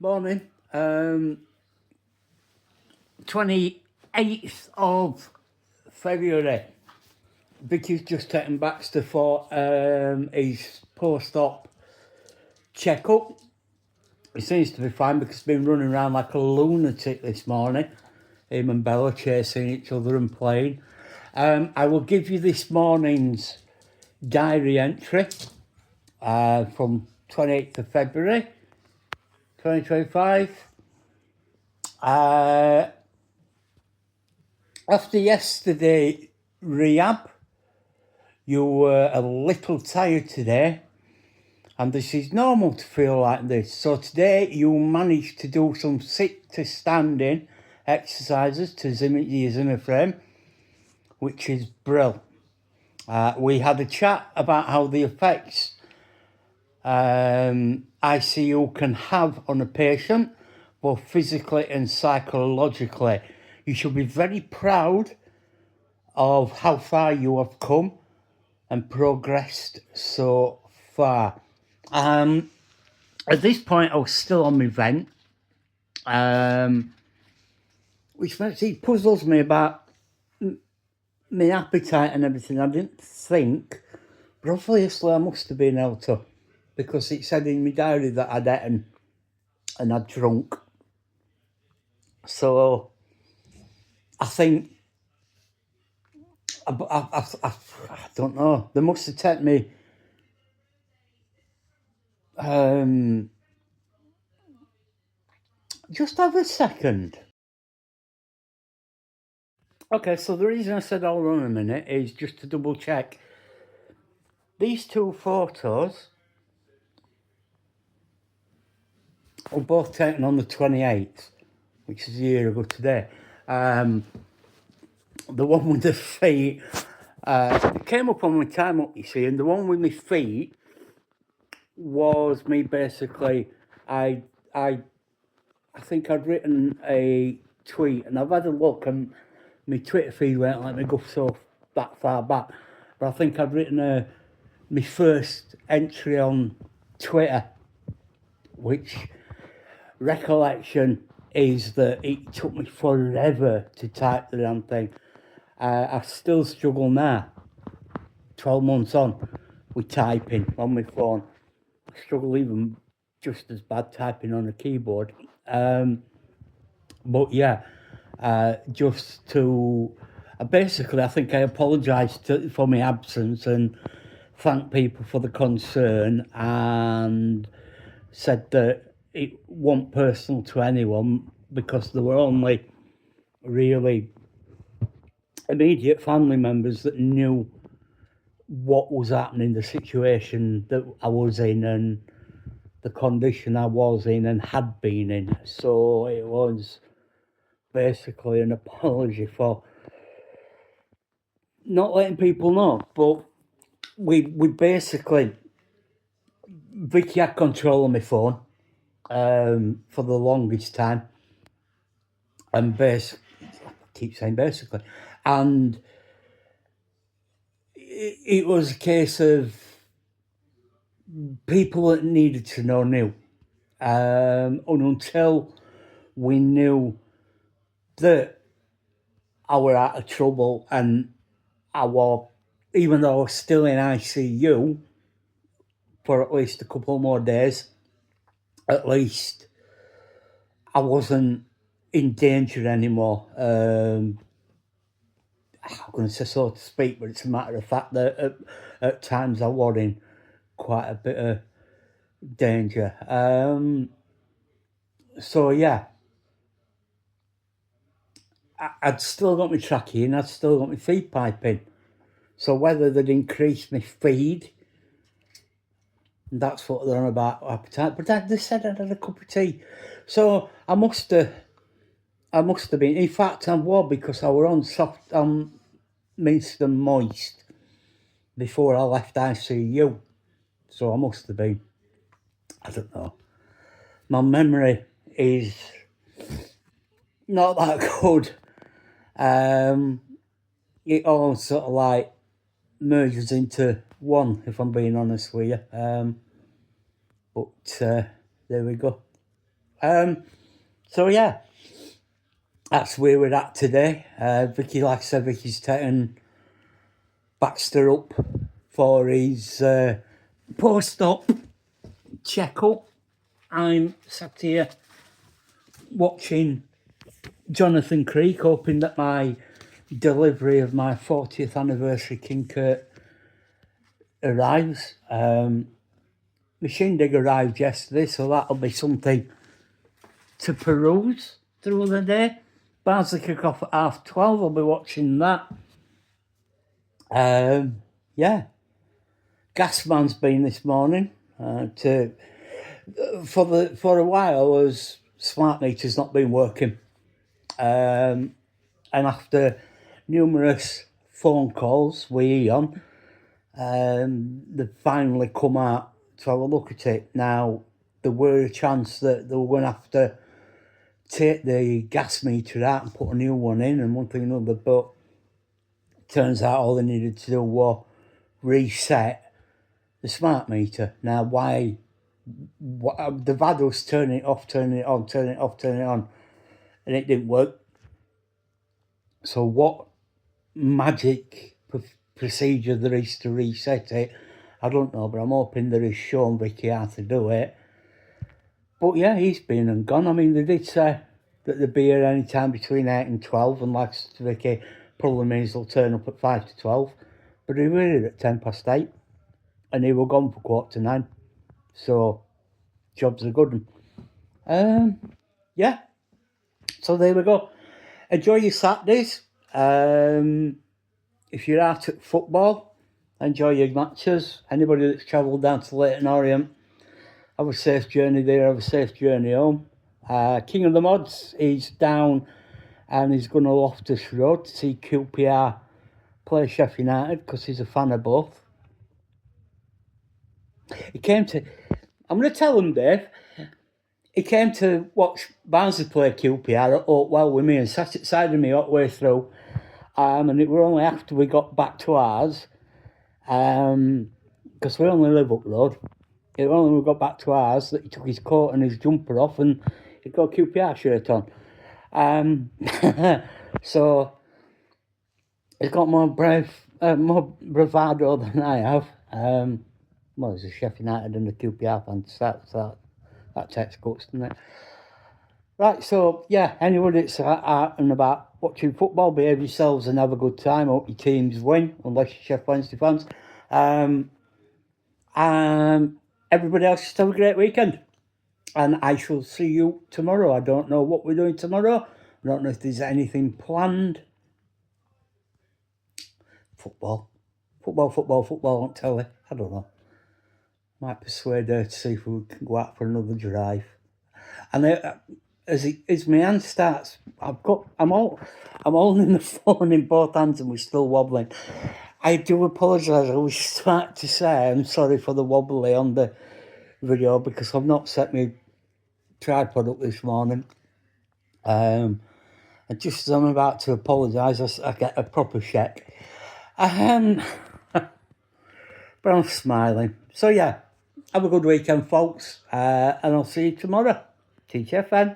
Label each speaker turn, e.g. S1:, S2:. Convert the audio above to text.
S1: Morning. 28th of February. Vicky's just taken Baxter for his post-op check-up. He seems to be fine because he's been running around like a lunatic this morning. Him and Bella chasing each other and playing. I will give you this morning's diary entry from 28th of February 2025. After yesterday rehab, you were a little tired today, and this is normal to feel like this. So today you managed to do some sit to standing exercises to limit your Zimmer frame, which is brilliant. We had a chat about how the effects ICU can have on a patient, both physically and psychologically. You should be very proud of how far you have come and progressed so far. At this point, I was still on my vent, which makes it puzzles me about my appetite and everything. I didn't think, but obviously I must have been able to, because it said in my diary that I'd eaten and I'd drunk. So I think, I don't know, they must have taken me just have a second. Okay, so the reason I said I'll run a minute is just to double check. These two photos were both taken on the 28th, which is a year ago today. The one with the feet, it came up on my time up, you see, and the one with my feet was me basically, I think I'd written a tweet, and I've had a look, and my Twitter feed won't let me go so that far back, but I think I'd written my first entry on Twitter, which recollection is that it took me forever to type the damn thing. I still struggle now, 12 months on, with typing on my phone. I struggle even just as bad typing on a keyboard. But yeah, just to basically, I think I apologised for my absence and thanked people for the concern, and said that it wasn't personal to anyone because there were only really immediate family members that knew what was happening, the situation that I was in and the condition I was in and had been in. So it was basically an apology for not letting people know. But we basically, Vicky had control of my phone for the longest time, and I keep saying basically, and it was a case of people that needed to know knew, and until we knew that I were out of trouble and even though I was still in ICU for at least a couple more days, at least I wasn't in danger anymore. I'm going to say so to speak, but it's a matter of fact that at times I was in quite a bit of danger. So yeah, I'd still got my trachea and I'd still got my feed pipe in. So whether they'd increased my feed, that's what they're on about appetite. But they said I'd had a cup of tea. So I must have been. In fact, I was, because I were on minced and moist before I left ICU. So I must have been. I don't know. My memory is not that good. It all sort of like merges into one, if I'm being honest with you. But there we go. So yeah, that's where we're at today. Vicky, like I said, Vicky's taken Baxter up for his post-op check-up. I'm sat here watching Jonathan Creek, hoping that my delivery of my 40th anniversary King Kurt arrives. The shindig arrived yesterday, so that'll be something to peruse through the day. Barnsley kick off at 12:30. I'll be watching that. Yeah. Gasman's been this morning. For a while, as smart meter's not been working, and after numerous phone calls with Eon, they finally come out to have a look at it. Now, there were a chance that they were going to have to take the gas meter out and put a new one in and one thing and another, but turns out all they needed to do was reset the smart meter. Now, why they've had us turn it off, turn it on, turn it off, turn it on, and it didn't work. So what magic procedure there is to reset it, I don't know, but I'm hoping there is shown Vicky how to do it. But yeah, he's been and gone. I mean, they did say that they'll be here any time between 8 and 12, and like Vicky, probably means they'll turn up at 5 to 12. But they were here at 8:10, and they were gone for 8:45. So, jobs are good. Yeah. So there we go. Enjoy your Saturdays. If you're out at football, enjoy your matches. Anybody that's travelled down to Leyton Orient, have a safe journey there, have a safe journey home. King of the Mods is down and he's going to Loftus Road to see QPR play Sheffield United because he's a fan of both. I'm going to tell him, Dave, he came to watch Barnsley play QPR at Oakwell with me and sat outside of me all the way through. And it were only after we got back to ours, because we only live up the road. It was only when we got back to ours that he took his coat and his jumper off and he got a QPR shirt on. So he's got more bravado than I have. Well, he's a Sheffield United and a QPR fan, so that takes guts, doesn't it? Right, so yeah, anyone that's out and about watching football, behave yourselves and have a good time. Hope your teams win, unless you're Sheffield Wednesday fans. Everybody else, just have a great weekend. And I shall see you tomorrow. I don't know what we're doing tomorrow. I don't know if there's anything planned. Football on telly. I don't know. Might persuade her to see if we can go out for another drive. And as my hand starts, I'm holding the phone in both hands and we're still wobbling. I do apologise. I was smart to say I'm sorry for the wobbly on the video because I've not set my tripod up this morning. And just as I'm about to apologise, I get a proper check. But I'm smiling. So yeah, have a good weekend, folks. And I'll see you tomorrow. TTFN.